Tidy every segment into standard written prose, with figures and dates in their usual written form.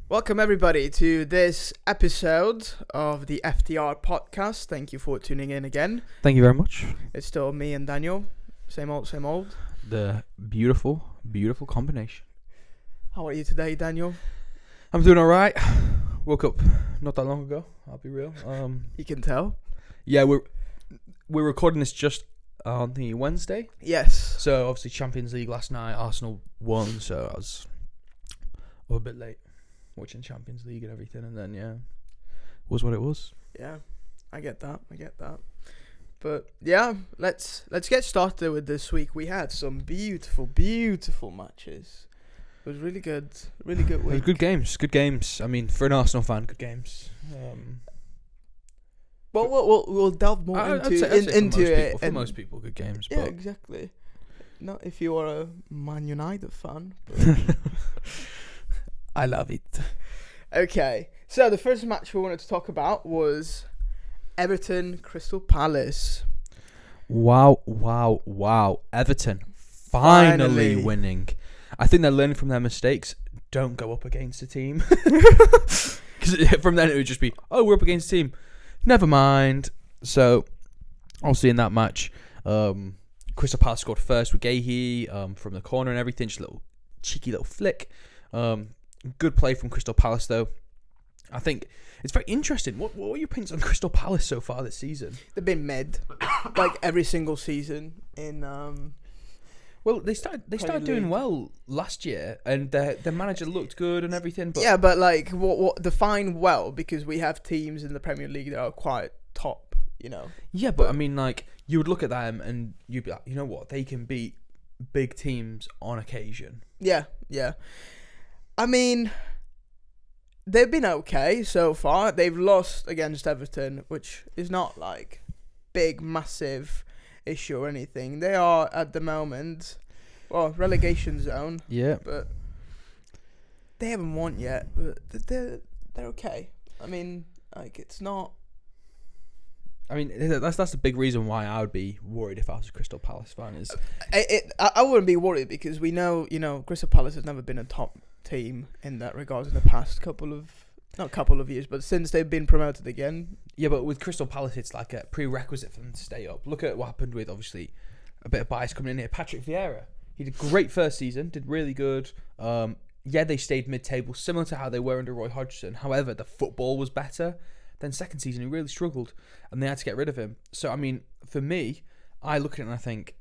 Welcome everybody to this episode of the FTR podcast. Thank you for tuning in again. Thank you very much. It's still me and Daniel. Same old, same old. The beautiful combination. How are you today, Daniel? I'm doing alright. Woke up not that long ago, I'll be real. You can tell. Yeah, we're recording this just on the Wednesday. Yes. So obviously Champions League last night, Arsenal won, so I was a bit late watching Champions League and everything, and then was what it was. Yeah, I get that. But yeah, let's get started with this week. We had some beautiful matches. It was really good week. Good games. I mean, for an Arsenal fan, good games. Well, we'll delve more into it. For most people, good games. Yeah, but exactly. Not if you are a Man United fan. I love it. Okay, so the first match we wanted to talk about was Everton Crystal Palace. Wow. Everton finally winning. I think they're learning from their mistakes. Don't go up against a team. Because from then it would just be, we're up against a team. Never mind. So, obviously in that match, Crystal Palace scored first with Gahey from the corner and everything. Just a little cheeky little flick. Good play from Crystal Palace, though. I think it's very interesting. What are your opinions on Crystal Palace so far this season? They've been mid, like every single season in. Well, they started doing well last year, and their manager looked good and everything. But yeah, but like what define well, because we have teams in the Premier League that are quite top, you know. Yeah, but I mean, like, you would look at them and you'd be like, you know what, they can beat big teams on occasion. Yeah. I mean, they've been okay so far. They've lost against Everton, which is not like big, massive issue or anything. They are at the moment, relegation zone. Yeah, but they haven't won yet. But they're okay. I mean, like, it's not. I mean, that's the big reason why I would be worried if I was a Crystal Palace fan. Is I wouldn't be worried because we know, Crystal Palace has never been a top team in that regard in the past not couple of years, but since they've been promoted again. Yeah, but with Crystal Palace, it's like a prerequisite for them to stay up. Look at what happened with, obviously, a bit of bias coming in here. Patrick Vieira. He did great first season, did really good. They stayed mid-table, similar to how they were under Roy Hodgson. However, the football was better. Then second season, he really struggled, and they had to get rid of him. So, I mean, for me, I look at it and I think,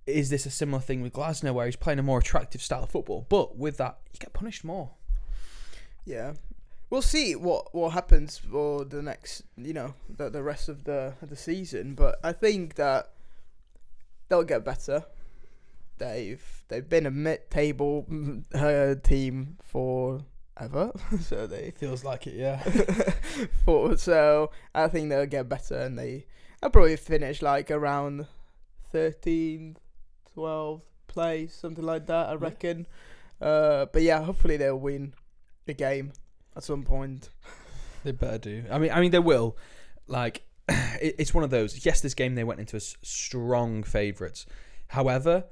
is this a similar thing with Glasner, where he's playing a more attractive style of football? But with that, you get punished more. Yeah. We'll see what happens for the next, the rest of the season. But I think that they'll get better. They've been a mid-table team for ever, so they feels like it, yeah. So I think they'll get better, and they'll probably finish like around 13th, 12th place, something like that, I reckon. But yeah, hopefully they'll win the game at some point. They better do. I mean they will. Like, it's one of those. Yes, this game they went into as strong favourites. However,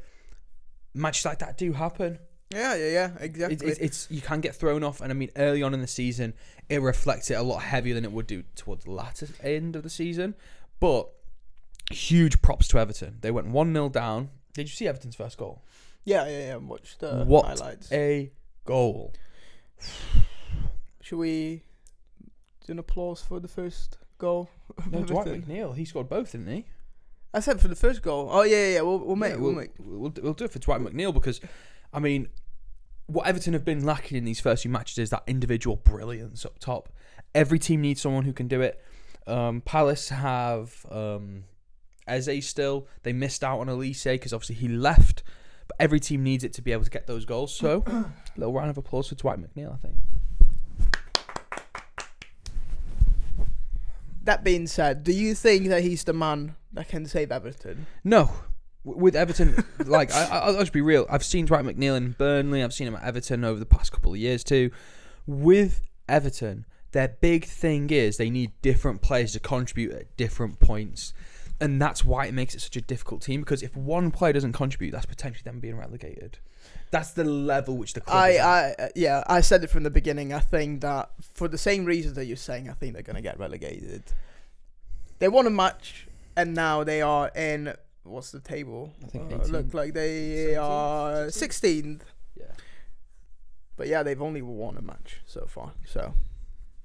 matches like that do happen. Yeah, exactly. It's you can get thrown off, and I mean, early on in the season, it reflects it a lot heavier than it would do towards the latter end of the season. But huge props to Everton. They went 1-0 down. Did you see Everton's first goal? Yeah. Watch the highlights. What a goal! Should we do an applause for the first goal? No, Dwight McNeil. He scored both, didn't he? I said for the first goal. Oh yeah. We'll do it for Dwight McNeil, because, I mean, what Everton have been lacking in these first few matches is that individual brilliance up top. Every team needs someone who can do it. Palace have Eze still. They missed out on Elise because obviously he left. But every team needs it to be able to get those goals. So, a little round of applause for Dwight McNeil, I think. That being said, do you think that he's the man that can save Everton? No. With Everton, like, I'll just be real. I've seen Dwight McNeil in Burnley. I've seen him at Everton over the past couple of years too. With Everton, their big thing is they need different players to contribute at different points. And that's why it makes it such a difficult team, because if one player doesn't contribute, that's potentially them being relegated. That's the level which the club is at. I said it from the beginning. I think that for the same reasons that you're saying, I think they're going to get relegated. They won a match, and now they are in, what's the table? I think 18th. Look like they 17th? are 16th. Yeah. But yeah, they've only won a match so far. So,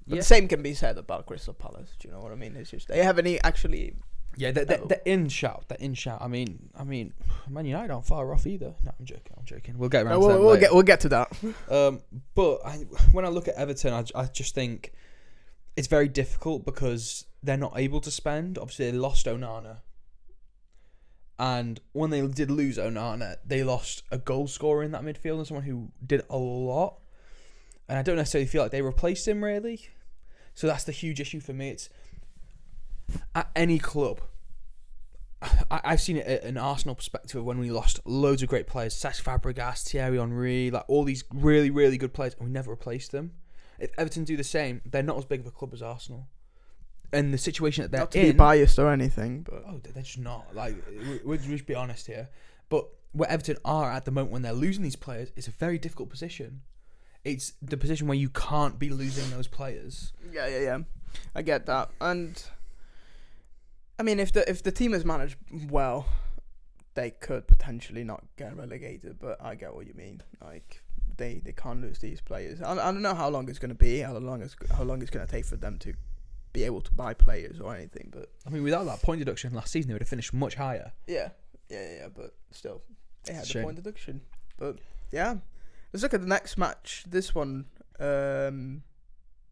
but Yeah. the same can be said about Crystal Palace. Do you know what I mean? It's just they haven't actually. Yeah, they're in shout. They're in shout. I mean, Man United aren't far off either. No, I'm joking. We'll get around to that later. We'll get to that. But when I look at Everton, I just think it's very difficult because they're not able to spend. Obviously, they lost Onana. And when they did lose Onana, they lost a goal scorer in that midfield and someone who did a lot. And I don't necessarily feel like they replaced him, really. So that's the huge issue for me. It's at any club. I've seen it at an Arsenal perspective when we lost loads of great players. Cesc Fabregas, Thierry Henry, like all these really, really good players, and we never replaced them. If Everton do the same, they're not as big of a club as Arsenal. And the situation that they're Not to in, be biased or anything, but they're just not. Like, we'll just be honest here. But where Everton are at the moment when they're losing these players, it's a very difficult position. It's the position where you can't be losing those players. Yeah. I get that, and I mean, if the team is managed well, they could potentially not get relegated. But I get what you mean. Like they can't lose these players. I don't know how long it's going to be. How long it's going to take for them to be able to buy players or anything. But I mean, without that point deduction last season, they would have finished much higher. Yeah. But still, they had the Shame. point deduction. But yeah, let's look at the next match. This one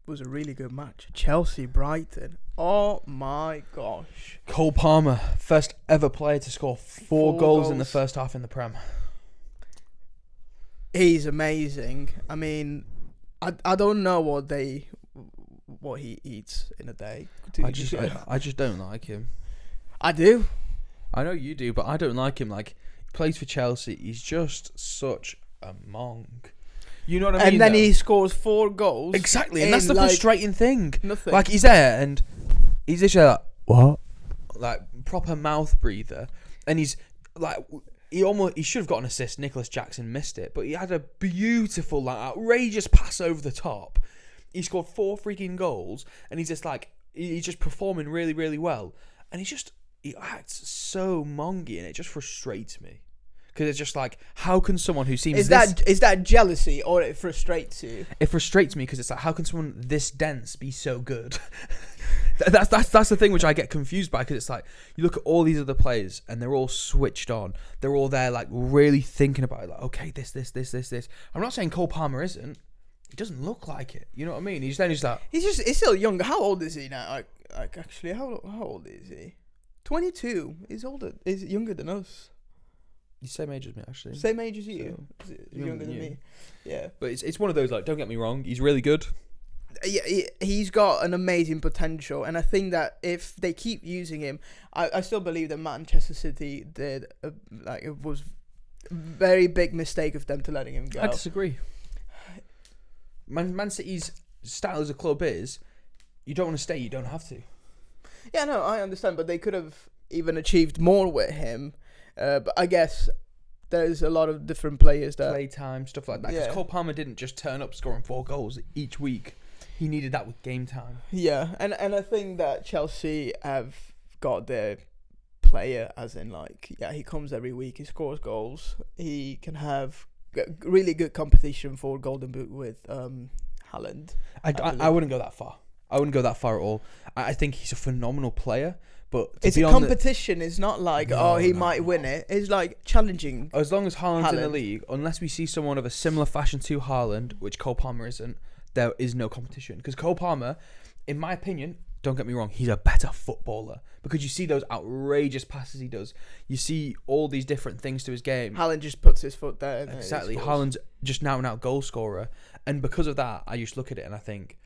was a really good match. Chelsea-Brighton. Oh my gosh. Cole Palmer, first ever player to score four goals in the first half in the Prem. He's amazing. I mean, I don't know what he eats in a day. I just don't like him. I do. I know you do, but I don't like him. Like, he plays for Chelsea. He's just such a monk. You know what I mean? And then he scores 4 goals. Exactly, and that's the frustrating thing. Nothing. Like, he's there, and he's literally like, what? Like, proper mouth breather. And he's, like, he should have got an assist. Nicholas Jackson missed it. But he had a beautiful, like, outrageous pass over the top. He scored 4 freaking goals, and he's just, like, he's just performing really, really well. And he acts so mongy, and it just frustrates me. Because it's just like, how can someone who seems is that jealousy or it frustrates you? It frustrates me because it's like, how can someone this dense be so good? that's the thing which I get confused by, because it's like, you look at all these other players and they're all switched on. They're all there, like, really thinking about it. Like, okay, this. I'm not saying Cole Palmer isn't. He doesn't look like it. You know what I mean? He's like, he's still young. How old is he now? Like actually, how old is he? 22. He's older. He's younger than us. He's the same age as me, actually. Same age as you. So, He's younger than me. Yeah. But it's one of those, like, don't get me wrong, he's really good. Yeah, he's got an amazing potential, and I think that if they keep using him, I still believe that Manchester City did it was a very big mistake of them to letting him go. I disagree. Man City's style as a club is, you don't want to stay, you don't have to. Yeah, no, I understand, but they could have even achieved more with him. But I guess there's a lot of different players that playtime, stuff like that. Because Cole Palmer didn't just turn up scoring 4 goals each week. He needed that with game time. Yeah, and I think that Chelsea have got their player, as in, like, he comes every week, he scores goals, he can have really good competition for Golden Boot with Haaland. I wouldn't go that far. I wouldn't go that far at all. I think he's a phenomenal player, but it's a competition. It's not like he might win it. It's like challenging. As long as Haaland's in the league, unless we see someone of a similar fashion to Haaland, which Cole Palmer isn't, there is no competition. Because Cole Palmer, in my opinion, don't get me wrong, he's a better footballer. Because you see those outrageous passes he does. You see all these different things to his game. Haaland just puts his foot there. Exactly. Haaland's just now and out goal scorer. And because of that, I just look at it and I think,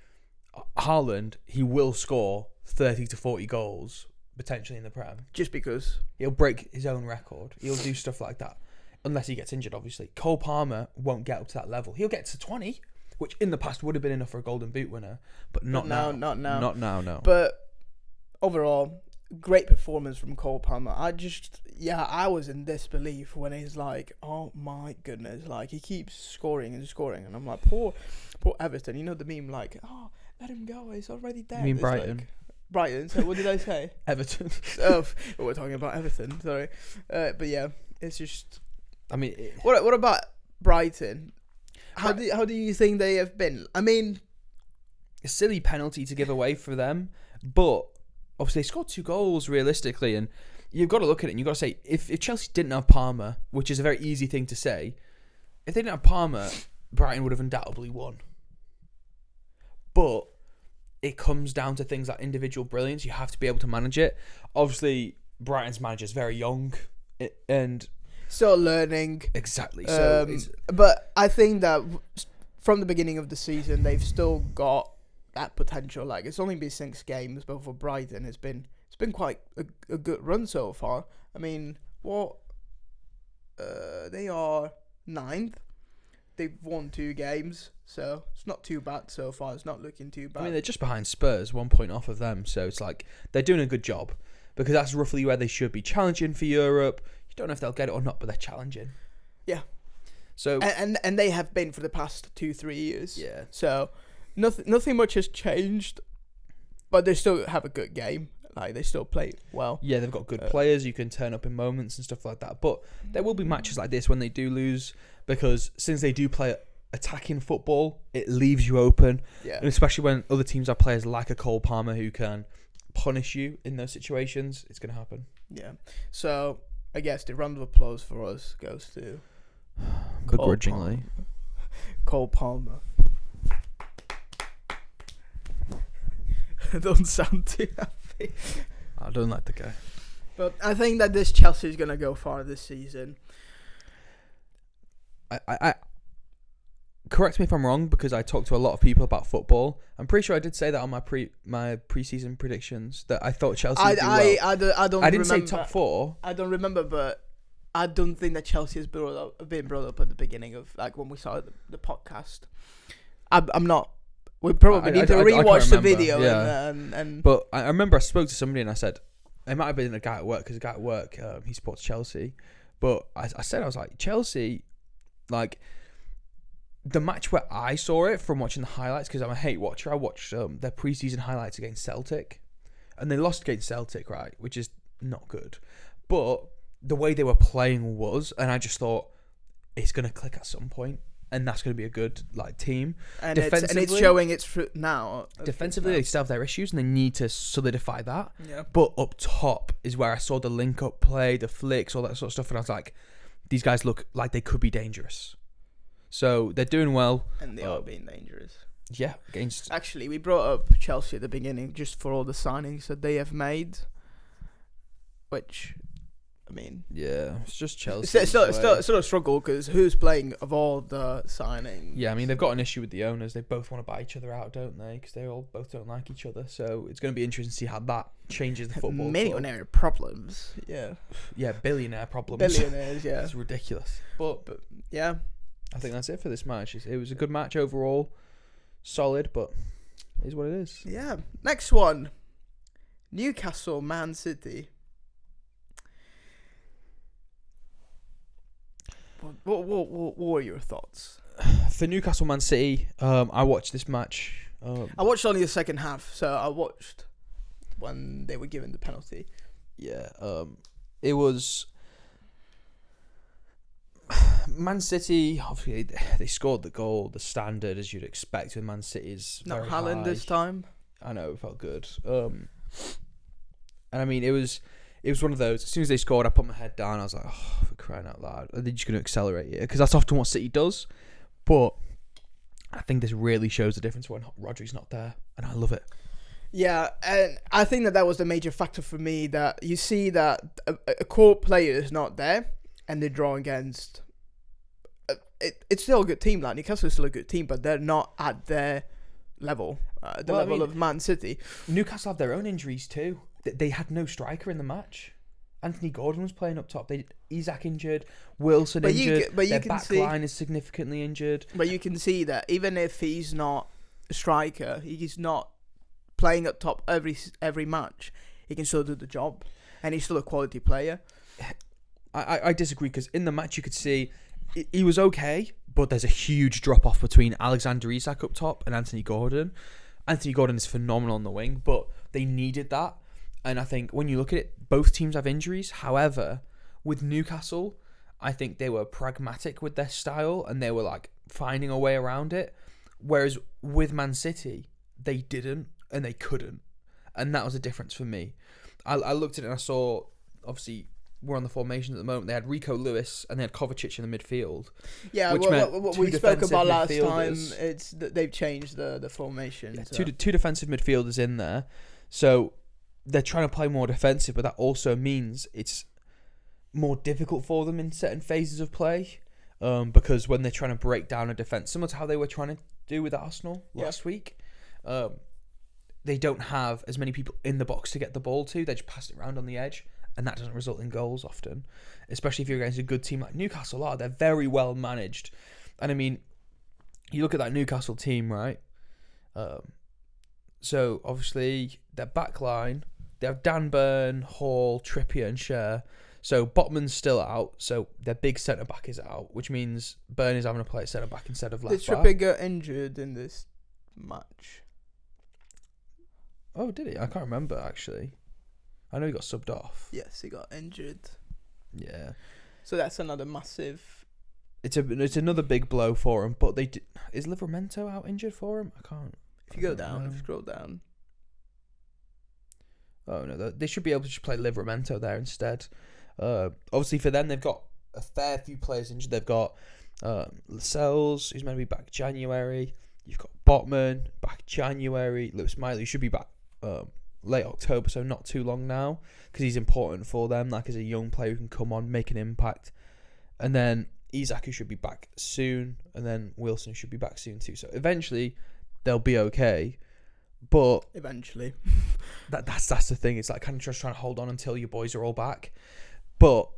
Haaland, he will score 30 to 40 goals, potentially, in the Prem. Just because. He'll break his own record. He'll do stuff like that. Unless he gets injured, obviously. Cole Palmer won't get up to that level. He'll get to 20, which in the past would have been enough for a Golden Boot winner. But not now. Not now. Not now, no. But overall, great performance from Cole Palmer. I was in disbelief when he's like, oh my goodness, like he keeps scoring and scoring, and I'm like, poor Everton. You know the meme, like, oh, let him go, he's already dead. You mean It's Brighton? Like, Brighton. So what did I say? Everton. Oh, we're talking about Everton. Sorry, but yeah, it's just. I mean, What about Brighton? How do you think they have been? I mean, a silly penalty to give away for them, but obviously they scored 2 goals realistically, and you've got to look at it and you've got to say, if Chelsea didn't have Palmer, which is a very easy thing to say, if they didn't have Palmer, Brighton would have undoubtedly won. But it comes down to things like individual brilliance. You have to be able to manage it. Obviously, Brighton's manager is very young and still learning. Exactly. So, but I think that from the beginning of the season, they've still got that potential. Like, it's only been 6 games, but for Brighton, it's been quite a good run so far. I mean, they are 9th. They've won 2 games, so it's not too bad so far. It's not looking too bad. I mean, they're just behind Spurs, 1 point off of them, so it's like they're doing a good job, because that's roughly where they should be, challenging for Europe. You don't know if they'll get it or not, but they're challenging. Yeah. So and they have been for the past 2-3 years. Yeah. So nothing much has changed, but they still have a good game. Like, they still play well. Yeah, they've got good players. You can turn up in moments and stuff like that. But there will be matches like this when they do lose, because since they do play attacking football, it leaves you open. Yeah. And especially when other teams have players like a Cole Palmer who can punish you in those situations, it's going to happen. Yeah. So I guess the round of applause for us goes to begrudgingly Cole Palmer. Don't sound too happy. I don't like the guy. But I think that this Chelsea is going to go far this season. I correct me if I'm wrong, because I talked to a lot of people about football. I'm pretty sure I did say that on my preseason predictions, that I thought Chelsea would do well. I didn't say top 4. I don't remember, but I don't think that Chelsea has been brought up at the beginning of, like, when we started the podcast. I'm not. We probably need to rewatch the video. Yeah. And but I remember I spoke to somebody and I said, it might have been a guy at work, because a guy at work, he supports Chelsea. But I was like, Chelsea, like, the match where I saw it from watching the highlights, because I'm a hate watcher, I watched their preseason highlights against Celtic. And they lost against Celtic, right? Which is not good. But the way they were playing was, and I just thought, it's going to click at some point. And that's going to be a good, like, team. And it's showing its fruit now. Defensively, they still have their issues, and they need to solidify that. Yeah. But up top is where I saw the link-up play, the flicks, all that sort of stuff, and I was like, these guys look like they could be dangerous. So they're doing well. And they are being dangerous. Yeah. Against. Actually, we brought up Chelsea at the beginning just for all the signings that they have made. Which, I mean, yeah, it's just Chelsea. It's still a struggle, because who's playing of all the signings? Yeah, I mean, they've got an issue with the owners. They both want to buy each other out, don't they? Because they both don't like each other. So it's going to be interesting to see how that changes the football. Millionaire problems. Yeah. Yeah, billionaire problems. Billionaires, yeah. It's ridiculous. But yeah. I think that's it for this match. It was a good match overall. Solid, but it is what it is. Yeah. Next one. Newcastle, Man City. What were your thoughts? For Newcastle Man City, I watched this match. I watched only the second half, so I watched when they were given the penalty. Yeah, it was Man City. Obviously, they scored the goal, the standard as you'd expect with Man City's. Not Haaland this time. I know, it felt good. And I mean, it was one of those. As soon as they scored, I put my head down. I was like, oh, for crying out loud. Are they just going to accelerate it? Because that's often what City does. But I think this really shows the difference when Rodri's not there. And I love it. Yeah, and I think that was the major factor for me, that you see that a core player is not there and they draw against... It's still a good team. Like, Newcastle is still a good team, but they're not at their level. Level of Man City. Newcastle have their own injuries too. They had no striker in the match. Anthony Gordon was playing up top. Isaac injured, Wilson injured. Their back line is significantly injured. But you can see that even if he's not a striker, he's not playing up top every match. he can still do the job, and he's still a quality player. I disagree, because in the match you could see he was okay, but there's a huge drop off between Alexander Isak up top and Anthony Gordon. Anthony Gordon is phenomenal on the wing, but they needed that. And I think when you look at it, both teams have injuries. However, with Newcastle, I think they were pragmatic with their style and they were like finding a way around it. Whereas with Man City, they didn't and they couldn't. And that was a difference for me. I looked at it and I saw, obviously, we're on the formation at the moment. They had Rico Lewis and they had Kovacic in the midfield. Yeah, which what we spoke about last time, midfielders. it's that they've changed the formation. Yeah, so. two defensive midfielders in there. So they're trying to play more defensive, but that also means it's more difficult for them in certain phases of play. Because when they're trying to break down a defence, similar to how they were trying to do with Arsenal last week, they don't have as many people in the box to get the ball to. They just pass it around on the edge, and that doesn't result in goals often, especially if you're against a good team like Newcastle are. They're very well managed. And I mean, you look at that Newcastle team, right? So obviously their back line, they have Dan Burn, Hall, Trippier and Schär. So Botman's still out, so their big centre-back is out, which means Burn is having to play at centre-back instead of left-back. Did Trippier get injured in this match? Oh, did he? I can't remember, actually. I know he got subbed off. Yes, he got injured. Yeah. So that's another massive... It's another big blow for him, but is Livramento out injured for him? I can't... If you go down, scroll down. Oh, no, they should be able to just play Livramento there instead. Obviously, for them, they've got a fair few players injured. They've got Lascelles, who's meant to be back January. You've got Botman, back January. Lewis Miley should be back late October, so not too long now, because he's important for them, like as a young player who can come on, make an impact. And then Isak, who should be back soon, and then Wilson should be back soon too. So eventually, they'll be okay. But eventually, that's the thing. It's like kind of just trying to hold on until your boys are all back. But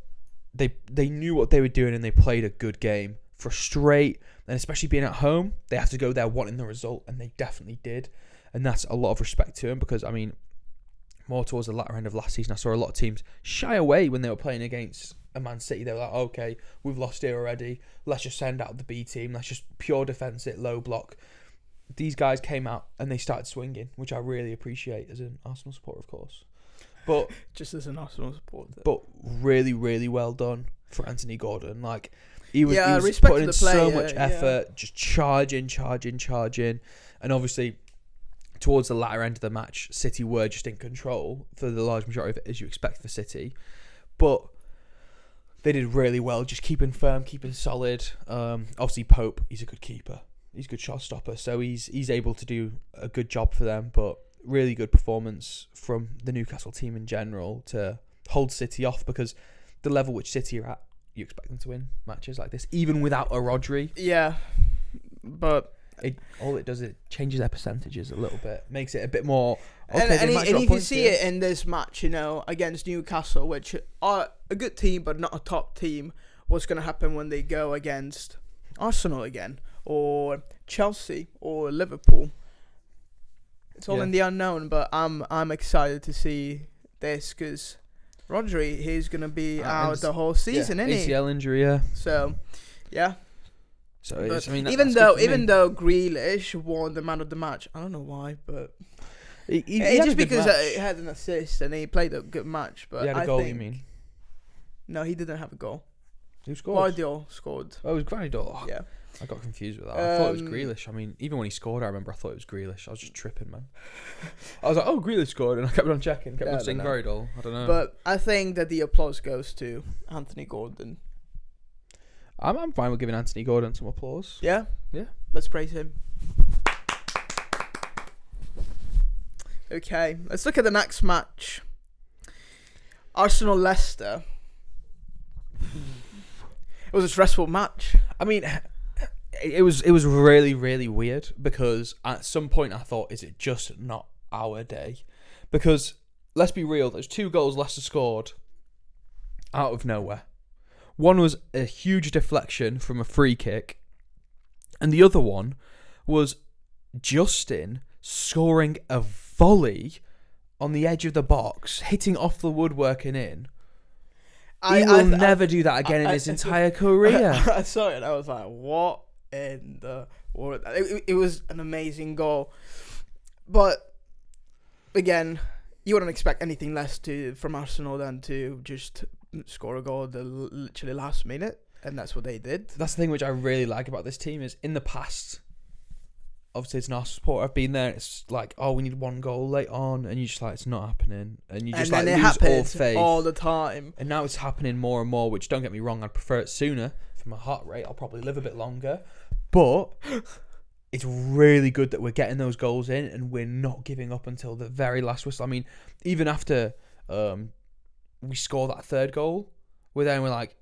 they knew what they were doing and they played a good game. Frustrate, and especially being at home, they have to go there wanting the result, and they definitely did. And that's a lot of respect to them, because I mean, more towards the latter end of last season, I saw a lot of teams shy away when they were playing against a Man City. They were like, okay, we've lost here already. Let's just send out the B team. Let's just pure defense it, low block. These guys came out and they started swinging, which I really appreciate as an Arsenal supporter, of course. But just as an Arsenal supporter. But really, really well done for Anthony Gordon. Like he was respect putting in the player, so much effort, just charging. And obviously, towards the latter end of the match, City were just in control for the large majority of it, as you expect for City. But they did really well, just keeping firm, keeping solid. Obviously, Pope, he's a good keeper. He's a good shot stopper, so he's able to do a good job for them. But really good performance from the Newcastle team in general to hold City off, because the level which City are at, you expect them to win matches like this, even without a Rodri. Yeah, but all it does is it changes their percentages a little bit, makes it a bit more. Okay, and you can see it in this match, against Newcastle, which are a good team but not a top team. What's going to happen when they go against Arsenal again, or Chelsea, or Liverpool? It's all in the unknown, but I'm excited to see this, because Rodri, he's going to be out the whole season, isn't he? ACL injury, yeah. So, yeah. So even though Grealish won the man of the match, I don't know why, but it's just because he had an assist and he played a good match. But he had a goal, you mean? No, he didn't have a goal. Who scored? Guardiola scored. Oh, it was Guardiola. Yeah. I got confused with that. I thought it was Grealish. I mean, even when he scored, I remember I thought it was Grealish. I was just tripping, man. I was like, oh, Grealish scored, and I kept on checking. Kept on saying very dull. I don't know. But I think that the applause goes to Anthony Gordon. I'm fine with giving Anthony Gordon some applause. Yeah? Yeah. Let's praise him. Okay, let's look at the next match. Arsenal-Leicester. It was a stressful match. I mean, it was really, really weird, because at some point I thought, is it just not our day? Because, let's be real, there's 2 goals Leicester scored out of nowhere. One was a huge deflection from a free kick, and the other one was Justin scoring a volley on the edge of the box, hitting off the woodwork and in. He will never do that again in his entire career. I saw it and I was like, what in the world? It was an amazing goal. But, again, you wouldn't expect anything less from Arsenal than to just score a goal at the literally last minute. And that's what they did. That's the thing which I really like about this team is in the past, obviously it's an Arsenal supporter, I've been there, it's like, oh, we need one goal late on, and you're just like, it's not happening. And you just like lose all faith. All the time. And now it's happening more and more, which don't get me wrong, I'd prefer it sooner. For my heart rate, I'll probably live a bit longer. But it's really good that we're getting those goals in and we're not giving up until the very last whistle. I mean, even after we score that third goal, we're not like,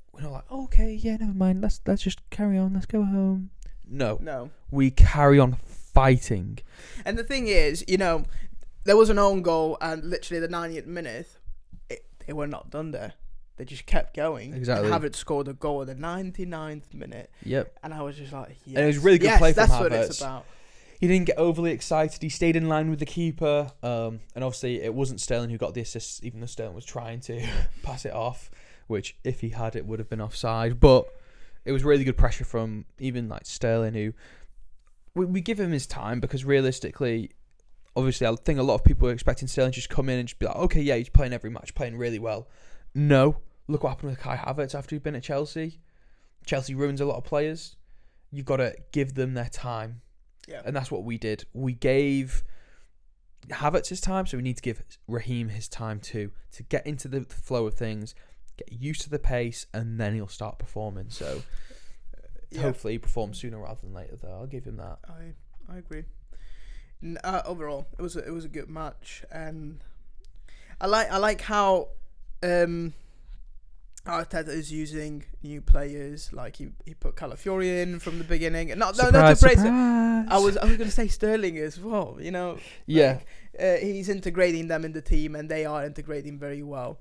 okay, yeah, never mind, let's just carry on, let's go home. No. We carry on fighting. And the thing is, there was an own goal, and literally the 90th minute, they were not done there. They just kept going. Exactly. And Havertz scored a goal at the 99th minute. Yep. And I was just like, yes. And it was really good play from Havertz. That's what it's about. He didn't get overly excited. He stayed in line with the keeper. And obviously, it wasn't Sterling who got the assist, even though Sterling was trying to pass it off, which, if he had, it would have been offside. But it was really good pressure from even like Sterling, who we give him his time because realistically, obviously, I think a lot of people were expecting Sterling to just come in and just be like, okay, yeah, he's playing every match, playing really well. No. Look what happened with Kai Havertz after he'd been at Chelsea. Chelsea ruins a lot of players. You've got to give them their time. Yeah. And that's what we did. We gave Havertz his time, so we need to give Raheem his time too, to get into the flow of things, get used to the pace, and then he'll start performing. So hopefully he performs sooner rather than later, though. I'll give him that. I agree. Overall, it was a good match, and I like how Arteta is using new players. Like he put Calafiori in from the beginning, and not to praise it. I was going to say Sterling as well. Yeah. He's integrating them in the team, and they are integrating very well.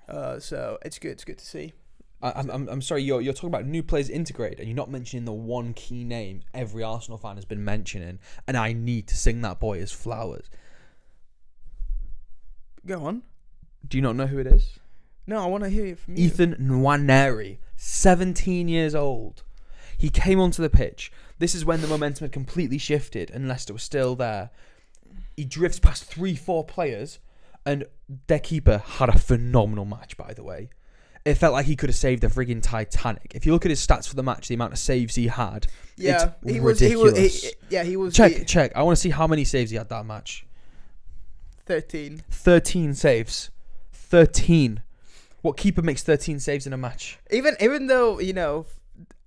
So it's good. It's good to see. I'm sorry. You're talking about new players integrated, and you're not mentioning the one key name every Arsenal fan has been mentioning, and I need to sing that boy his flowers. Go on. Do you not know who it is? No, I want to hear it from you. Ethan Nwaneri, 17 years old. He came onto the pitch. This is when the momentum had completely shifted and Leicester was still there. He drifts past 3-4 players, and their keeper had a phenomenal match, by the way. It felt like he could have saved the frigging Titanic. If you look at his stats for the match, the amount of saves he had, it's ridiculous. He was. Check. I want to see how many saves he had that match. 13. 13 saves. 13. What keeper makes 13 saves in a match? Even though,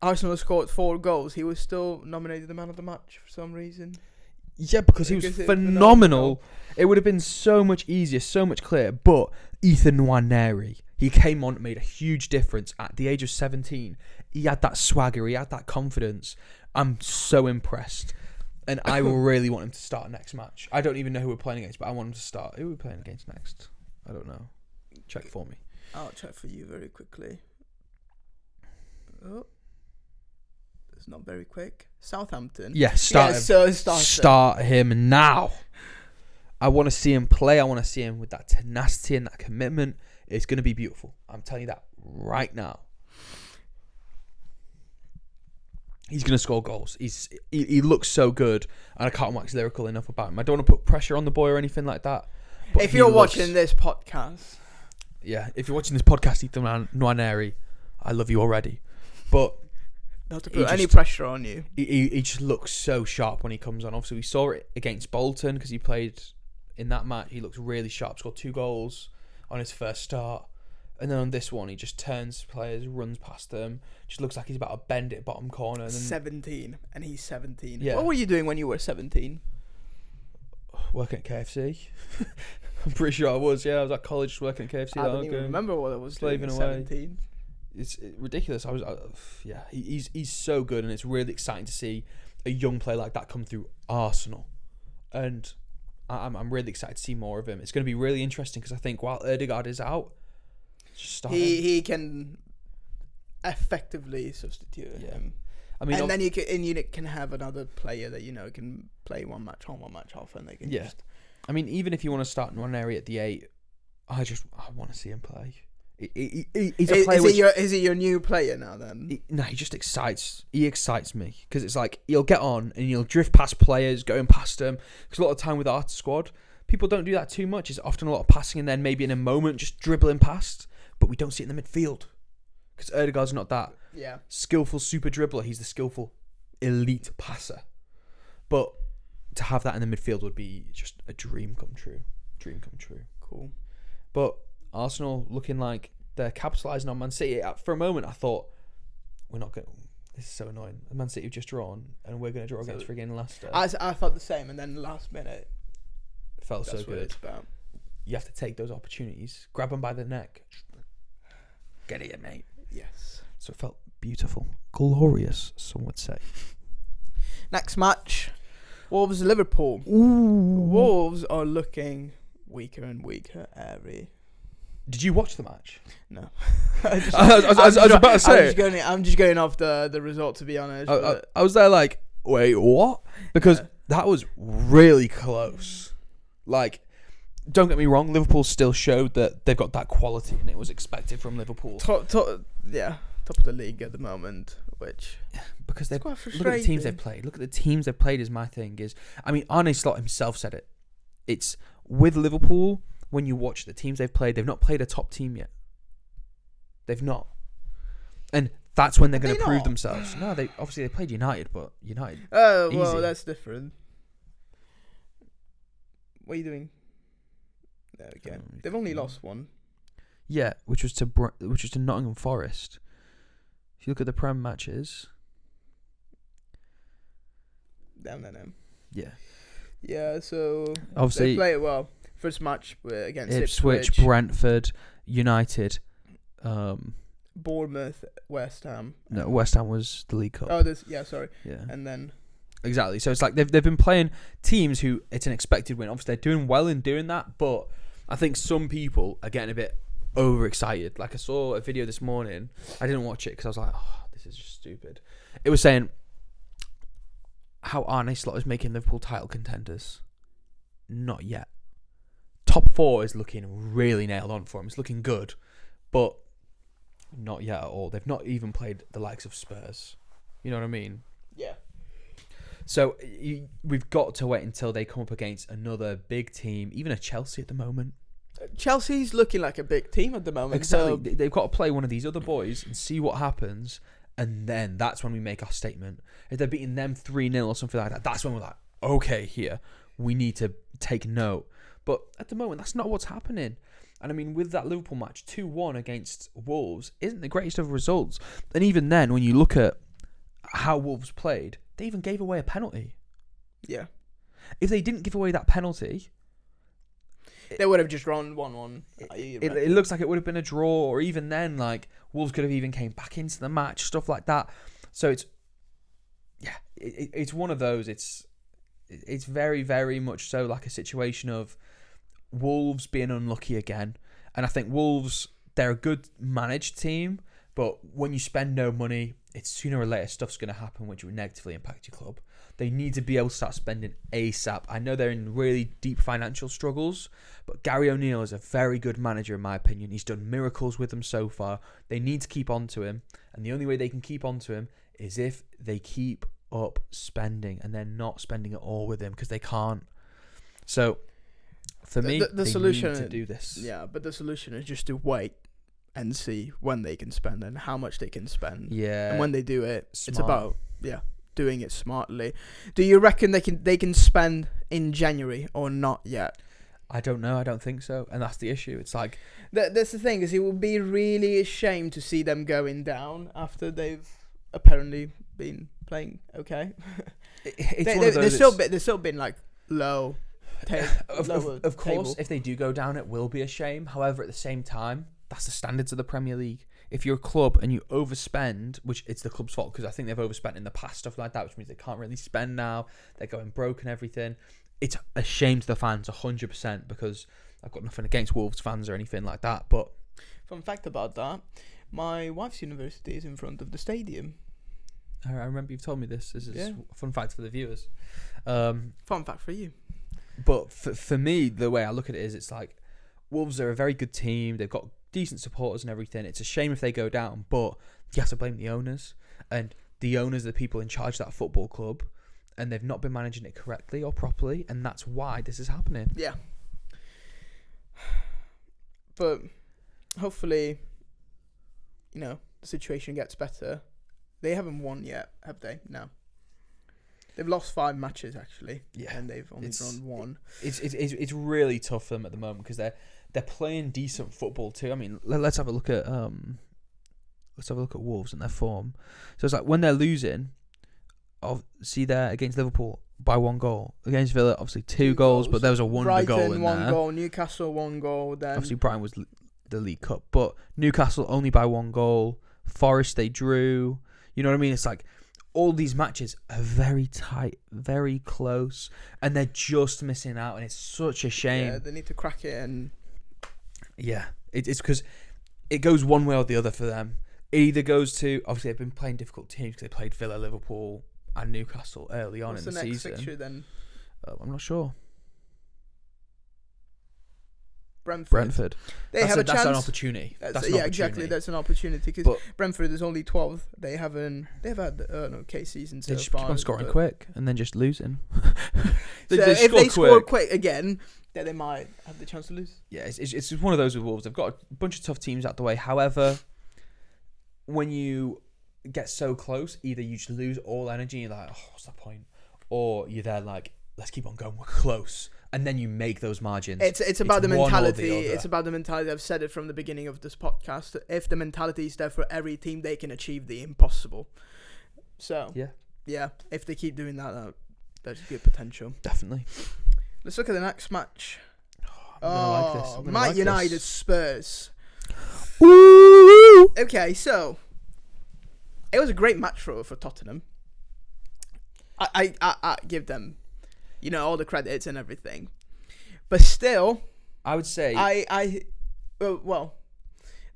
Arsenal scored 4 goals, he was still nominated the man of the match for some reason. Yeah, because he was phenomenal. It would have been so much easier, so much clearer. But Ethan Nwaneri, he came on and made a huge difference at the age of 17. He had that swagger, he had that confidence. I'm so impressed. And I really want him to start next match. I don't even know who we're playing against, but I want him to start. Who are we playing against next? I don't know. Check for me. I'll check for you very quickly. Oh. It's not very quick. Southampton. Yes, start him. So start him now. I want to see him play. I want to see him with that tenacity and that commitment. It's going to be beautiful. I'm telling you that right now. He's going to score goals. He looks so good, and I can't wax lyrical enough about him. I don't want to put pressure on the boy or anything like that. If you're watching this podcast... Yeah, if you're watching this podcast, Ethan Nwaneri, I love you already. But... Not to put any pressure on you. He just looks so sharp when he comes on. Obviously, we saw it against Bolton because he played in that match. He looks really sharp. Scored 2 goals on his first start. And then on this one, he just turns players, runs past them. Just looks like he's about to bend it bottom corner. And 17. And he's 17. Yeah. What were you doing when you were 17? Working at KFC. I'm pretty sure I was. Yeah, I was at college just working at KFC. I don't even remember what I was doing at 17. It's ridiculous. He's so good, and it's really exciting to see a young player like that come through Arsenal. And I'm really excited to see more of him. It's going to be really interesting because I think while Ødegaard is out, he can effectively substitute him. I mean, and then you can have another player that can play one match on, one match off, and they can just I mean, even if you want to start Nwaneri at the 8, I want to see him play. He's a player is it your new player now then? He just excites. He excites me because it's like he'll get on and he'll drift past players, going past them. Because a lot of time with our squad, people don't do that too much. It's often a lot of passing and then maybe in a moment just dribbling past. But we don't see it in the midfield because Ødegaard's not that skillful super dribbler. He's the skillful elite passer. But to have that in the midfield would be just a dream come true. Cool. But Arsenal looking like they're capitalising on Man City. For a moment, I thought, we're not going. This is so annoying. Man City have just drawn, and we're going to draw against friggin' Leicester. I thought the same, and then last minute, it felt so good. It's about. You have to take those opportunities, grab them by the neck, get it, mate. Yes. So it felt beautiful, glorious. Some would say. Next match, Wolves Liverpool. Ooh. Wolves are looking weaker and weaker every. Did you watch the match? No. I was about to say. I'm just going off the result, to be honest. I was there like, wait, what? Because that was really close. Like, don't get me wrong, Liverpool still showed that they've got that quality, and it was expected from Liverpool. Top of the league at the moment, which because look at the teams they've played. Look at the teams they've played. Is my thing is, I mean, Arne Slot himself said it. It's with Liverpool. When you watch the teams they've played played a top team yet. They've not. And that's when they're going to prove themselves. No, they played United, but United. Oh, easy. Well, that's different. What are you doing? There we go. They've only lost one. Yeah, which was to Nottingham Forest. If you look at the Prem matches. Down there now. Yeah. Yeah, so obviously they play it well. First match against Ipswich, Brentford, United, Bournemouth, West Ham. No, West Ham was the League Cup. Oh, sorry. Yeah. And then exactly. So it's like they've been playing teams who it's an expected win. Obviously, they're doing well in doing that, but I think some people are getting a bit overexcited. Like I saw a video this morning. I didn't watch it because I was like, oh, this is just stupid. It was saying how Arne Slot is making Liverpool title contenders. Not yet. Top 4 is looking really nailed on for him. It's looking good, but not yet at all. They've not even played the likes of Spurs. You know what I mean? Yeah. So we've got to wait until they come up against another big team, even a Chelsea at the moment. Chelsea's looking like a big team at the moment. Exactly. They've got to play one of these other boys and see what happens, and then that's when we make our statement. If they're beating them 3-0 or something like that, that's when we're like, okay, here, we need to take note. But at the moment, that's not what's happening. And I mean, with that Liverpool match, 2-1 against Wolves isn't the greatest of results. And even then, when you look at how Wolves played, they even gave away a penalty. Yeah. If they didn't give away that penalty, they would have just run 1-1. It looks like it would have been a draw, or even then, like Wolves could have even came back into the match, stuff like that. So it's one of those. It's very, very much so like a situation of Wolves being unlucky again. And I think Wolves, they're a good managed team, but when you spend no money, it's sooner or later stuff's going to happen which will negatively impact your club. They need to be able to start spending ASAP. I know they're in really deep financial struggles, but Gary O'Neill is a very good manager in my opinion. He's done miracles with them so far. They need to keep on to him, and the only way they can keep on to him is if they keep up spending, and they're not spending at all with him because they can't. So for me, the solution need to do this. Yeah, but the solution is just to wait and see when they can spend and how much they can spend. Yeah, and when they do it, smart. It's about doing it smartly. Do you reckon they can spend in January or not yet? I don't know. I don't think so, and that's the issue. It's like that's the thing, is it would be really a shame to see them going down after they've apparently been playing okay. They've still been like low. Of course, if they do go down, it will be a shame. However, at the same time, that's the standards of the Premier League. If you're a club and you overspend, which it's the club's fault because I think they've overspent in the past, stuff like that, which means they can't really spend now. They're going broke and everything. It's a shame to the fans, 100%, because I've got nothing against Wolves fans or anything like that. But fun fact about that, my wife's university is in front of the stadium. I remember you've told me this. This is a fun fact for the viewers. Fun fact for you. But for me, the way I look at it is, it's like Wolves are a very good team. They've got decent supporters and everything. It's a shame if they go down, but you have to blame the owners. And the owners are the people in charge of that football club, and they've not been managing it correctly or properly, and that's why this is happening. Yeah. But hopefully, the situation gets better. They haven't won yet, have they? No. They've lost 5 matches, actually. Yeah. And they've only drawn 1. It's really tough for them at the moment because they're playing decent football too. I mean, let's have a look at Wolves and their form. So it's like when they're losing, see there against Liverpool by 1 goal. Against Villa, obviously 2 goals, but there was a wonder goal in Brighton, there. 1 goal. Newcastle, 1 goal. Then obviously Brighton was the League Cup, but Newcastle only by 1 goal. Forest, they drew. You know what I mean? It's like all these matches are very tight, very close, and they're just missing out, and it's such a shame. Yeah, they need to crack it, and yeah, it's because it goes one way or the other for them. It either goes to, obviously they've been playing difficult teams because they played Villa, Liverpool, and Newcastle early on in the season. What's the next fixture then? I'm not sure. Brentford. That's an opportunity. Exactly. That's an opportunity because Brentford is only 12th. They've had an okay season so they just far. Keep on scoring quick and then just losing. If they score quick again, then they might have the chance to lose. Yeah, it's one of those with Wolves. They've got a bunch of tough teams out the way. However, when you get so close, either you just lose all energy and you're like, oh, what's the point? Or you're there like, let's keep on going, we're close. And then you make those margins. It's about the mentality. It's about the mentality. I've said it from the beginning of this podcast. If the mentality is there for every team, they can achieve the impossible. So, yeah. If they keep doing that, there's good potential. Definitely. Let's look at the next match. Man United Spurs. Ooh. Okay, so it was a great match for Tottenham. I give them, all the credits and everything, but still, I would say well,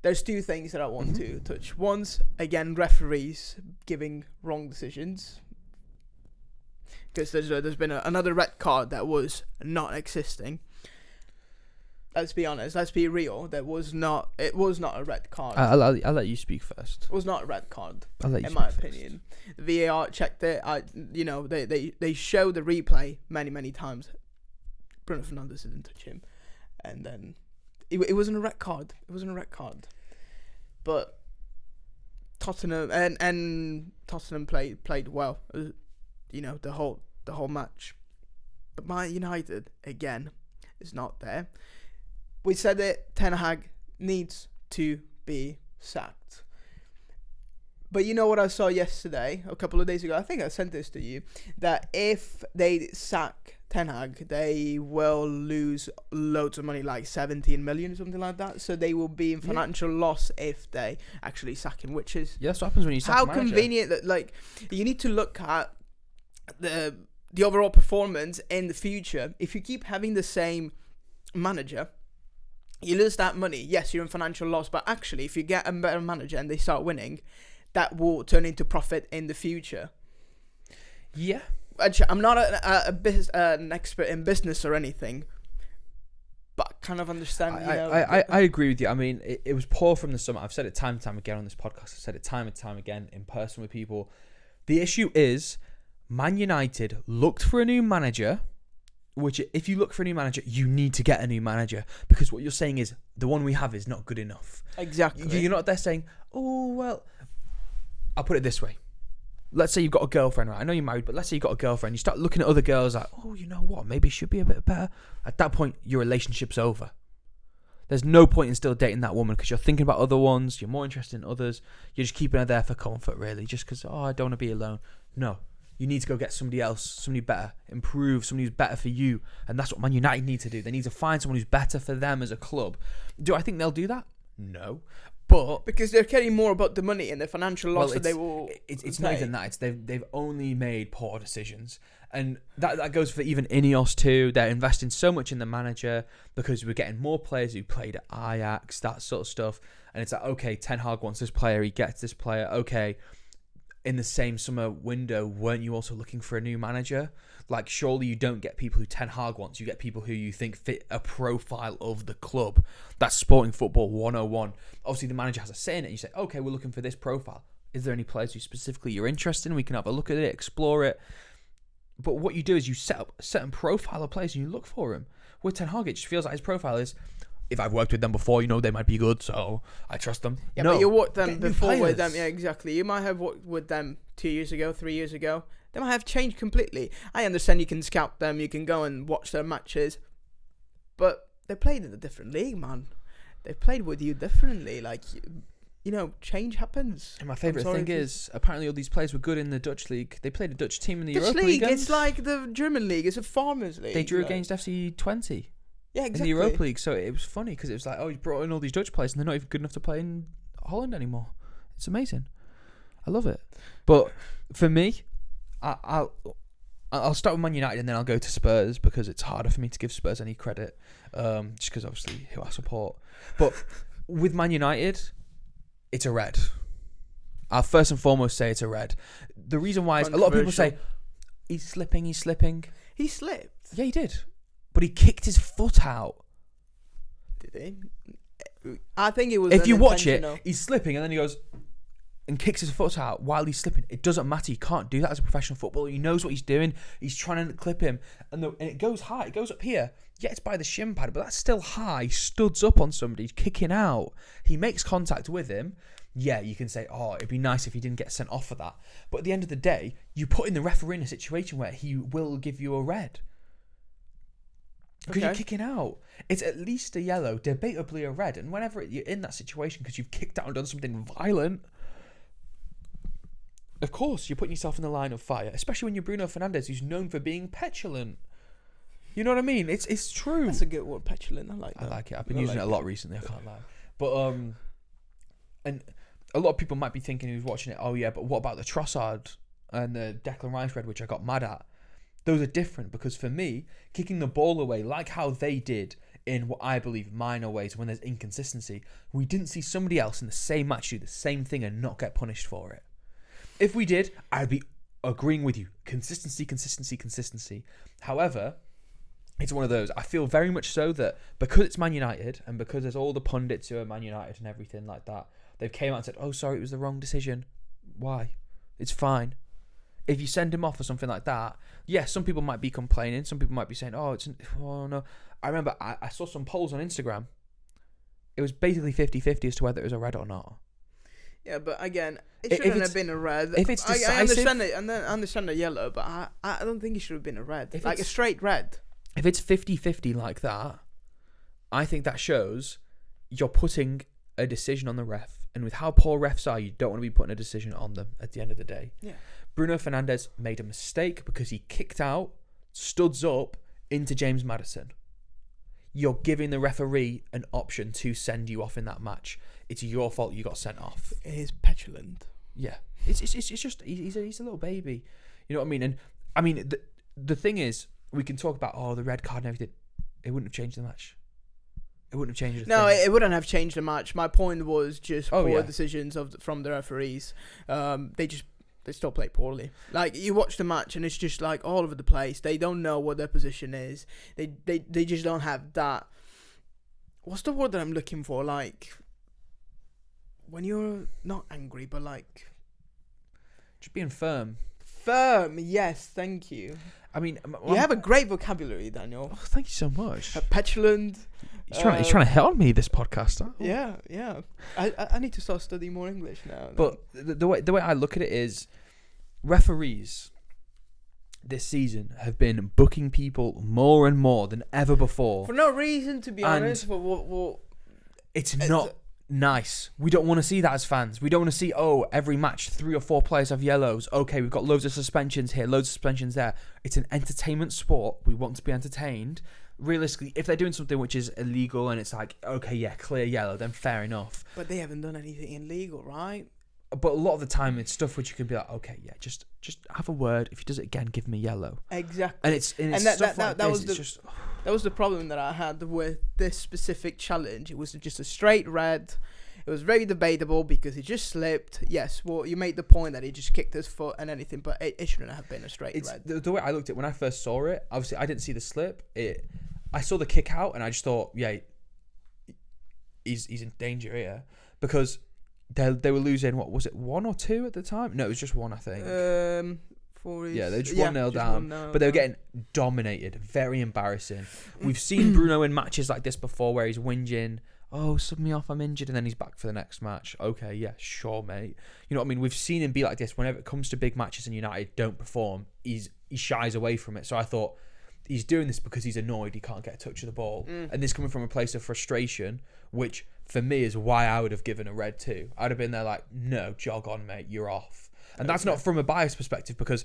there's 2 things that I want to touch. One's again referees giving wrong decisions, because there's been another red card that was not existing. Let's be honest. Let's be real. It was not a red card. I'll let you speak first. It was not a red card. I'll let you in speak my first. opinion. The VAR checked it. They show the replay many times. Bruno Fernandes didn't touch him, and then it wasn't a red card. It wasn't a red card. But Tottenham and Tottenham played well. The whole match. But Man United again is not there. We said it, Ten Hag needs to be sacked. But you know what I saw yesterday, a couple of days ago, I think I sent this to you, that if they sack Ten Hag, they will lose loads of money, like 17 million or something like that. So they will be in financial loss if they actually sack him, which is... Yeah, that's what happens when you sack a manager. How convenient that, you need to look at the overall performance in the future. If you keep having the same manager, you lose that money. Yes, you're in financial loss, but actually, if you get a better manager and they start winning, that will turn into profit in the future. Yeah. I'm not an expert in business or anything, but I kind of understand. I agree with you. I mean, it was poor from the summer. I've said it time and time again on this podcast. I've said it time and time again in person with people. The issue is Man United looked for a new manager, which if you look for a new manager, you need to get a new manager, because what you're saying is the one we have is not good enough. Exactly. You're not there saying, oh, well, I'll put it this way. Let's say you've got a girlfriend, right? I know you're married, but let's say you've got a girlfriend. You start looking at other girls like, oh, you know what? Maybe she should be a bit better. At that point, your relationship's over. There's no point in still dating that woman because you're thinking about other ones. You're more interested in others. You're just keeping her there for comfort, really, just because, I don't want to be alone. No. You need to go get somebody else, somebody better, improve, somebody who's better for you. And that's what Man United need to do. They need to find someone who's better for them as a club. Do I think they'll do that? No. But because they're caring more about the money and the financial loss that they will. It's not even that. It's they've only made poor decisions, and that goes for even Ineos too. They're investing so much in the manager because we're getting more players who played at Ajax, that sort of stuff. And it's like, okay, Ten Hag wants this player, he gets this player. Okay, in the same summer window, weren't you also looking for a new manager? Like, surely you don't get people who Ten Hag wants. You get people who you think fit a profile of the club. That's sporting football 101. Obviously, the manager has a say in it. You say, okay, we're looking for this profile. Is there any players who specifically you're interested in? We can have a look at it, explore it. But what you do is you set up a certain profile of players and you look for them. With Ten Hag, it just feels like his profile is, if I've worked with them before, they might be good, so I trust them. Yeah, but you worked them before with them. Yeah, exactly. You might have worked with them 2 years ago, 3 years ago. They might have changed completely. I understand you can scout them, you can go and watch their matches, but they played in a different league, man. They played with you differently. Like, change happens. And my favourite thing is, apparently all these players were good in the Dutch league. They played a Dutch team in the Europa League. It's like the German league. It's a farmers league. They drew against FC 20. Yeah, exactly. In the Europa League. So it was funny because it was like, you brought in all these Dutch players and they're not even good enough to play in Holland anymore. It's amazing. I love it. But for me, I'll start with Man United and then I'll go to Spurs because it's harder for me to give Spurs any credit, just because obviously who I support. But with Man United, it's a red. I'll first and foremost say it's a red. The reason why is a lot of people say he's slipping. He slipped. Yeah, he did. But he kicked his foot out. Did he? I think it was. If you watch it, he's slipping and then he goes and kicks his foot out while he's slipping. It doesn't matter. He can't do that as a professional footballer. He knows what he's doing. He's trying to clip him. And it goes high. It goes up here. Yeah, it's by the shin pad, but that's still high. He studs up on somebody. He's kicking out. He makes contact with him. Yeah, you can say, it'd be nice if he didn't get sent off for that. But at the end of the day, you put in the referee in a situation where he will give you a red. Because you're kicking out. It's at least a yellow, debatably a red. And whenever you're in that situation because you've kicked out and done something violent, of course, you're putting yourself in the line of fire, especially when you're Bruno Fernandes, who's known for being petulant. You know what I mean? It's true. That's a good word, petulant. I like that. I like it. I've been using it a lot recently. I can't lie. But and a lot of people might be thinking who's watching it, but what about the Trossard and the Declan Rice red, which I got mad at? Those are different because for me, kicking the ball away, like how they did in what I believe minor ways when there's inconsistency, we didn't see somebody else in the same match do the same thing and not get punished for it. If we did, I'd be agreeing with you. Consistency. However, it's one of those. I feel very much so that because it's Man United and because there's all the pundits who are Man United and everything like that, they've came out and said, sorry, it was the wrong decision. Why? It's fine. If you send him off or something like that, yes, some people might be complaining. Some people might be saying, oh no. I remember I saw some polls on Instagram. It was basically 50-50 as to whether it was a red or not. Yeah, but again, it shouldn't have been a red. If it's decisive, I understand it, and then I understand the yellow, but I don't think it should have been a red. Like a straight red. If it's 50-50 like that, I think that shows you're putting a decision on the ref. And with how poor refs are, you don't want to be putting a decision on them at the end of the day. Yeah. Bruno Fernandes made a mistake because he kicked out, studs up into James Maddison. You're giving the referee an option to send you off in that match. It's your fault you got sent off. It is petulant. Yeah. It's just, he's a little baby. You know what I mean? And I mean, the thing is, we can talk about, the red card and everything. It wouldn't have changed the match. It wouldn't have changed the thing. It wouldn't have changed the match. My point was just poor decisions from the referees. They still play poorly. Like, you watch the match and it's just like all over the place. They don't know what their position is. They just don't have that. What's the word that I'm looking for? Like, when you're not angry, but like, just being firm. Firm, yes, thank you. I mean, you have a great vocabulary, Daniel. Oh, thank you so much. Petulant. He's trying to hit on me, this podcast. Oh. Yeah. I need to start studying more English now. But the way I look at it is, referees this season have been booking people more and more than ever before. For no reason, to be honest. It's not nice. We don't want to see that as fans. We don't want to see, every match 3 or 4 players have yellows. Okay, we've got loads of suspensions here, loads of suspensions there. It's an entertainment sport. We want to be entertained. Realistically, if they're doing something which is illegal and it's like, okay, yeah, clear yellow, then fair enough. But they haven't done anything illegal, right? But a lot of the time, it's stuff which you can be like, okay, yeah, just have a word. If he does it again, give him a yellow. Exactly. And that was the problem that I had with this specific challenge. It was just a straight red. It was very debatable because he just slipped. Yes, well, you made the point that he just kicked his foot and anything, but it shouldn't have been a straight red. The way I looked at it when I first saw it, obviously I didn't see the slip. I saw the kick out and I just thought, yeah, he's in danger here because they were losing. What was it, 1 or 2 at the time? No, it was just 1, I think. Yeah, they were just 1-0 down, but they were getting dominated. Very embarrassing. We've seen Bruno in matches like this before where he's whinging, oh, sub me off, I'm injured, and then he's back for the next match. Okay, yeah, sure, mate. You know what I mean? We've seen him be like this whenever it comes to big matches and United don't perform. He shies away from it. So I thought he's doing this because he's annoyed he can't get a touch of the ball. And this coming from a place of frustration, which for me is why I would have given a red too. I'd have been there like, no, jog on, mate, you're off. And that's not from a biased perspective because,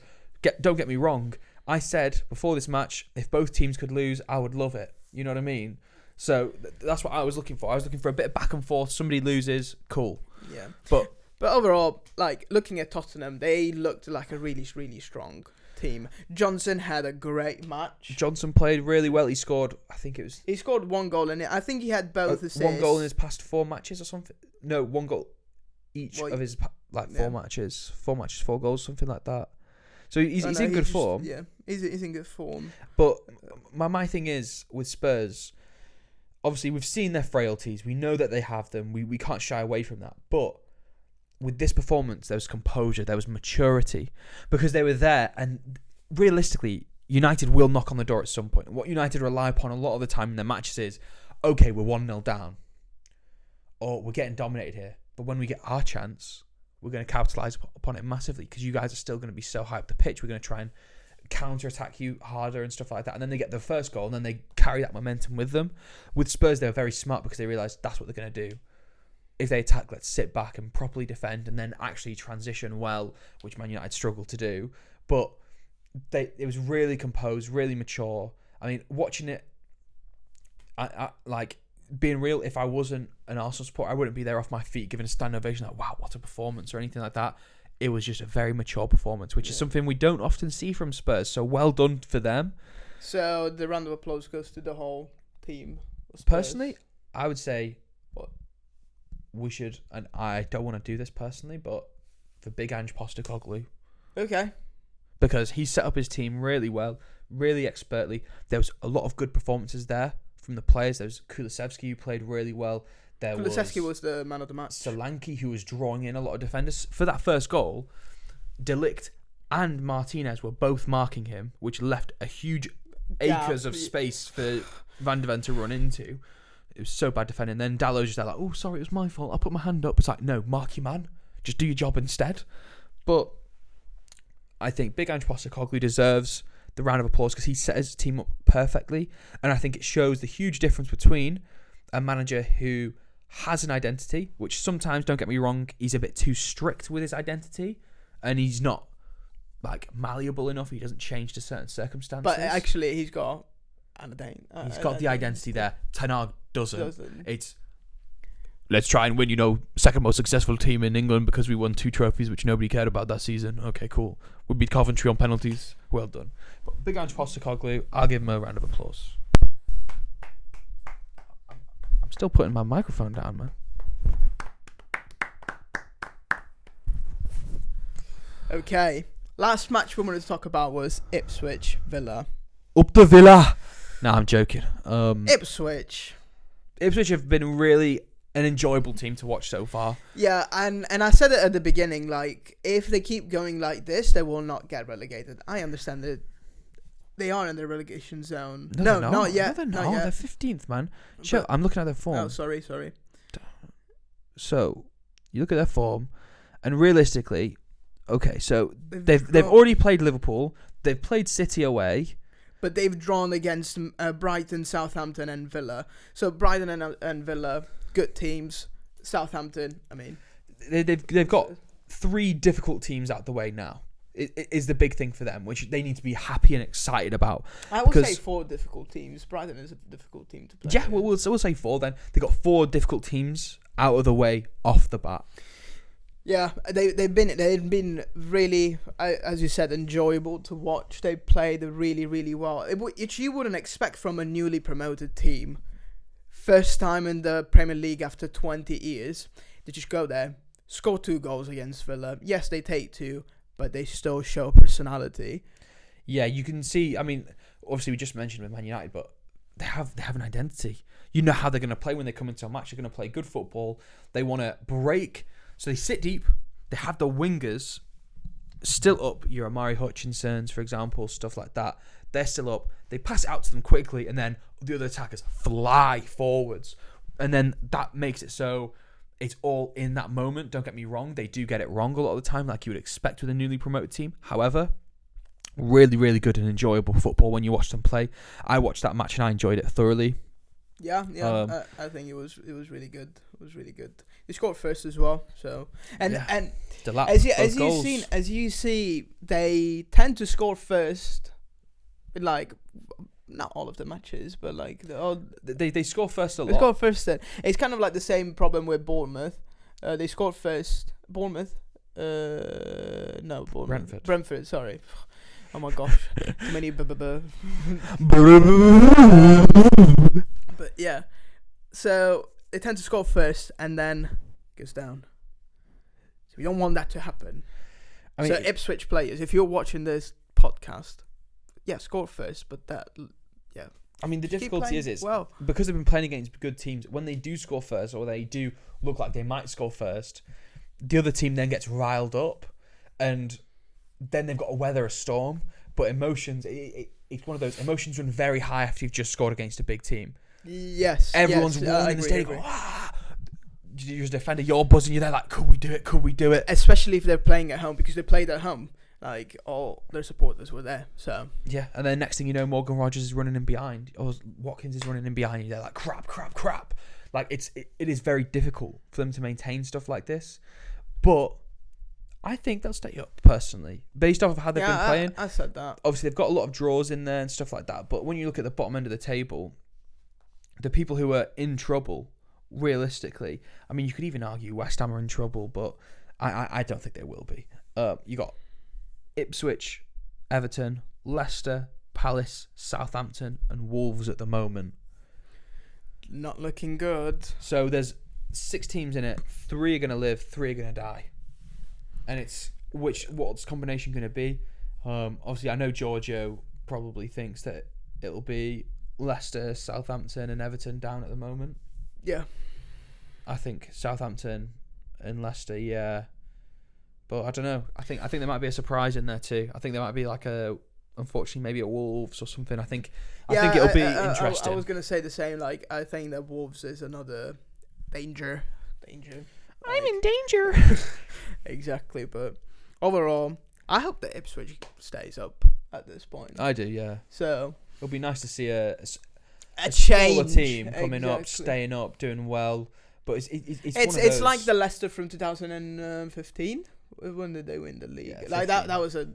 don't get me wrong, I said before this match, if both teams could lose, I would love it. You know what I mean? So that's what I was looking for. I was looking for a bit of back and forth. Somebody loses, cool. Yeah. But overall, like, looking at Tottenham, they looked like a really, really strong team. Johnson had a great match. Johnson played really well. He scored, I think it was... He scored 1 goal in it. I think he had both assists. 1 goal in his past 4 matches or something. No, 1 goal each of his 4 matches. 4 matches, 4 goals, something like that. So he's in good form. Yeah, he's in good form. But my thing is, with Spurs, obviously we've seen their frailties. We know that they have them. We can't shy away from that. But with this performance, there was composure, there was maturity. Because they were there, and realistically, United will knock on the door at some point. What United rely upon a lot of the time in their matches is, okay, we're 1-0 down. Or we're getting dominated here. But when we get our chance, we're going to capitalise upon it massively because you guys are still going to be so high up the pitch. We're going to try and counter-attack you harder and stuff like that. And then they get the first goal and then they carry that momentum with them. With Spurs, they were very smart because they realised that's what they're going to do. If they attack, let's sit back and properly defend and then actually transition well, which Man United struggled to do. But it was really composed, really mature. I mean, watching it, I like... Being real, if I wasn't an Arsenal supporter, I wouldn't be there off my feet giving a standing ovation like, wow, what a performance or anything like that. It was just a very mature performance, which is something we don't often see from Spurs. So well done for them. So the round of applause goes to the whole team. Personally, I would say we should, and I don't want to do this personally, but for Big Ange Postecoglou. Okay. Because he set up his team really well, really expertly. There was a lot of good performances there from the players. There was Kulusevski who played really well. Kulusevski was the man of the match. Solanke who was drawing in a lot of defenders. For that first goal, De Ligt and Martinez were both marking him, which left a huge acres of space for Van de Ven to run into. It was so bad defending. Then Dallow's just there like, oh, sorry, it was my fault. I put my hand up. It's like, no, mark your man. Just do your job instead. But I think Big Ange Postecoglou deserves the round of applause because he set his team up perfectly, and I think it shows the huge difference between a manager who has an identity, which sometimes, don't get me wrong, he's a bit too strict with his identity and he's not like malleable enough. He doesn't change to certain circumstances. But actually, he's got he's got the identity there. Ten Hag doesn't. It's let's try and win, second most successful team in England because we won 2 trophies, which nobody cared about that season. Okay, cool. We beat Coventry on penalties. Well done. But Big Ange Postecoglou, I'll give him a round of applause. I'm still putting my microphone down, man. Okay. Last match we wanted to talk about was Ipswich Villa. Up the Villa! Nah, I'm joking. Ipswich have been really an enjoyable team to watch so far. Yeah, and I said it at the beginning, like, if they keep going like this, they will not get relegated. I understand that they are in the relegation zone. No, not yet. No, not yet. They're 15th, man. Sure, I'm looking at their form. Oh, sorry. So, you look at their form, and realistically, okay, so they've already played Liverpool, they've played City away, but they've drawn against Brighton, Southampton, and Villa. So Brighton and Villa, good teams. Southampton, I mean, they've got 3 difficult teams out the way now. It is the big thing for them, which they need to be happy and excited about. I would say 4 difficult teams. Brighton is a difficult team to play. Yeah, well, we'll say 4 then. They've got 4 difficult teams out of the way off the bat. Yeah, they've been really, as you said, enjoyable to watch. They played really, really well, which you wouldn't expect from a newly promoted team. First time in the Premier League after 20 years. They just go there, score 2 goals against Villa. Yes, they take 2, but they still show personality. Yeah, you can see. I mean, obviously we just mentioned with Man United, but they have an identity. You know how they're going to play when they come into a match. They're going to play good football. They want to break, so they sit deep. They have the wingers still up. Your Amari Hutchinsons, for example, stuff like that. They're still up. They pass it out to them quickly, and then the other attackers fly forwards, and then that makes it so it's all in that moment. Don't get me wrong; they do get it wrong a lot of the time, like you would expect with a newly promoted team. However, really, really good and enjoyable football when you watch them play. I watched that match and I enjoyed it thoroughly. Yeah. I think it was really good. It was really good. They scored first as well. So and as you see, they tend to score first. Like, not all of the matches, but like they score first a lot. They score first. Then it's kind of like the same problem with Bournemouth. They scored first. Bournemouth. No, Bournemouth. Brentford. Sorry. Oh my gosh, too many. But yeah, so they tend to score first and then goes down. So we don't want that to happen. I mean, so Ipswich players, if you're watching this podcast, score first, but I mean, the difficulty is because they've been playing against good teams. When they do score first, or they do look like they might score first, the other team then gets riled up, and then they've got to weather a storm. But emotions, it's one of those emotions run very high after you've just scored against a big team. Yes, everyone's warm in the stadium. You're a defender, you're buzzing. You're there like, could we do it? Could we do it? Especially if they're playing at home, because they played at home. Like, all their supporters were there, so... Yeah, and then next thing you know, Morgan Rogers is running in behind, or Watkins is running in behind you. They're like, crap. Like, it is very difficult for them to maintain stuff like this. But I think they'll stay up, personally, based off of how they've been playing. I said that. Obviously, they've got a lot of draws in there and stuff like that. But when you look at the bottom end of the table, the people who are in trouble, realistically, I mean, you could even argue West Ham are in trouble, but I don't think they will be. You got Ipswich, Everton, Leicester, Palace, Southampton, and Wolves at the moment. Not looking good. So there's 6 teams in it. 3 are going to live, 3 are going to die. And it's what's combination going to be? Obviously, I know Giorgio probably thinks that it'll be Leicester, Southampton, and Everton down at the moment. Yeah. I think Southampton and Leicester, yeah. But I don't know. I think there might be a surprise in there too. I think there might be unfortunately, maybe a Wolves or something. I think it'll be interesting. I was gonna say the same. Like, I think that Wolves is another danger. I'm in danger. Exactly. But overall, I hope that Ipswich stays up at this point. I do, yeah. So it'll be nice to see a change. Smaller team coming up, staying up, doing well. But it's like the Leicester from 2015. When did they win the league? Yeah, that was a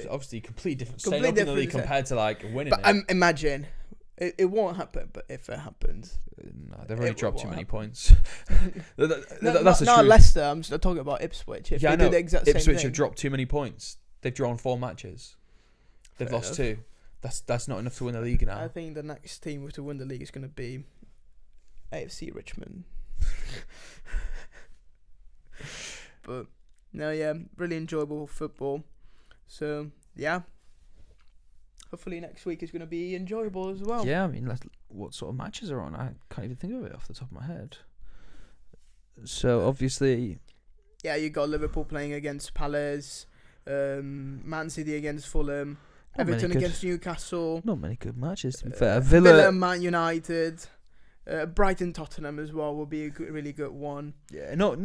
obviously completely different. Staying up in the league compared to winning but it. Imagine it won't happen. But if it happens, no, they've already dropped too many points. That's not Leicester. I'm talking about Ipswich. If I know. Do the exact Ipswich same thing. have dropped too many points. They've drawn 4 matches. They've lost 2. That's not enough to win the league now. I think the next team to win the league is going to be AFC Richmond. But no, yeah, really enjoyable football. So yeah, hopefully next week is going to be enjoyable as well. Yeah, I mean, what sort of matches are on? I can't even think of it off the top of my head. So obviously, yeah, you got Liverpool playing against Palace, Man City against Fulham, Everton against Newcastle. Not many good matches, to be fair. Villa, Man United. Brighton Tottenham as well will be a really good one. Yeah, not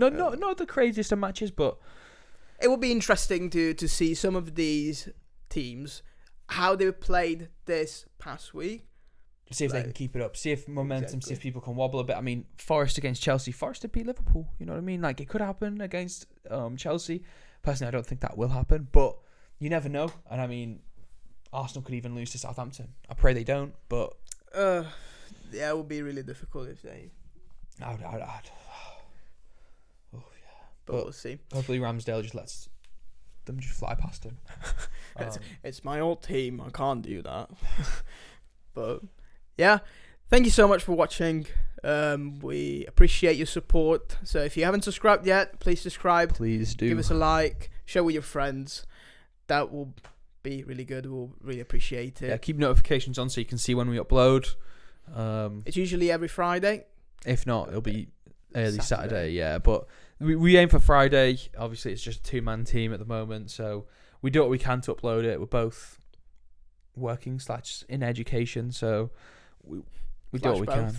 the craziest of matches, but it will be interesting to see some of these teams, how they played this past week. See if they can keep it up. See if momentum. See if people can wobble a bit. I mean, Forest against Chelsea. Forest to beat Liverpool. You know what I mean? Like, it could happen against Chelsea. Personally, I don't think that will happen, but you never know. And I mean, Arsenal could even lose to Southampton. I pray they don't, but yeah, it would be really difficult if they... I'd. Oh, yeah. But we'll see. Hopefully Ramsdale just lets them just fly past him. It's my old team. I can't do that. But, yeah. thank you so much for watching. We appreciate your support. So if you haven't subscribed yet, please subscribe. Please do. Give us a like. Share with your friends. That will be really good. We'll really appreciate it. Yeah, keep notifications on so you can see when we upload. It's usually every Friday. If not, it'll be early Saturday. Yeah, but we aim for Friday. Obviously, it's just a 2-man team at the moment, so we do what we can to upload it. We're both working / in education, so we do what we can.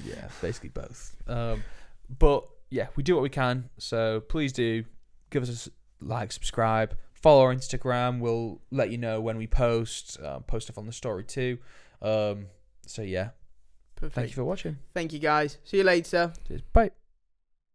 Yeah, basically both. But yeah, we do what we can. So please do give us a like, subscribe, follow our Instagram. We'll let you know when we post stuff on the story too. So yeah, Perfect. thank you for watching. Thank you guys. See you later. Cheers. Bye.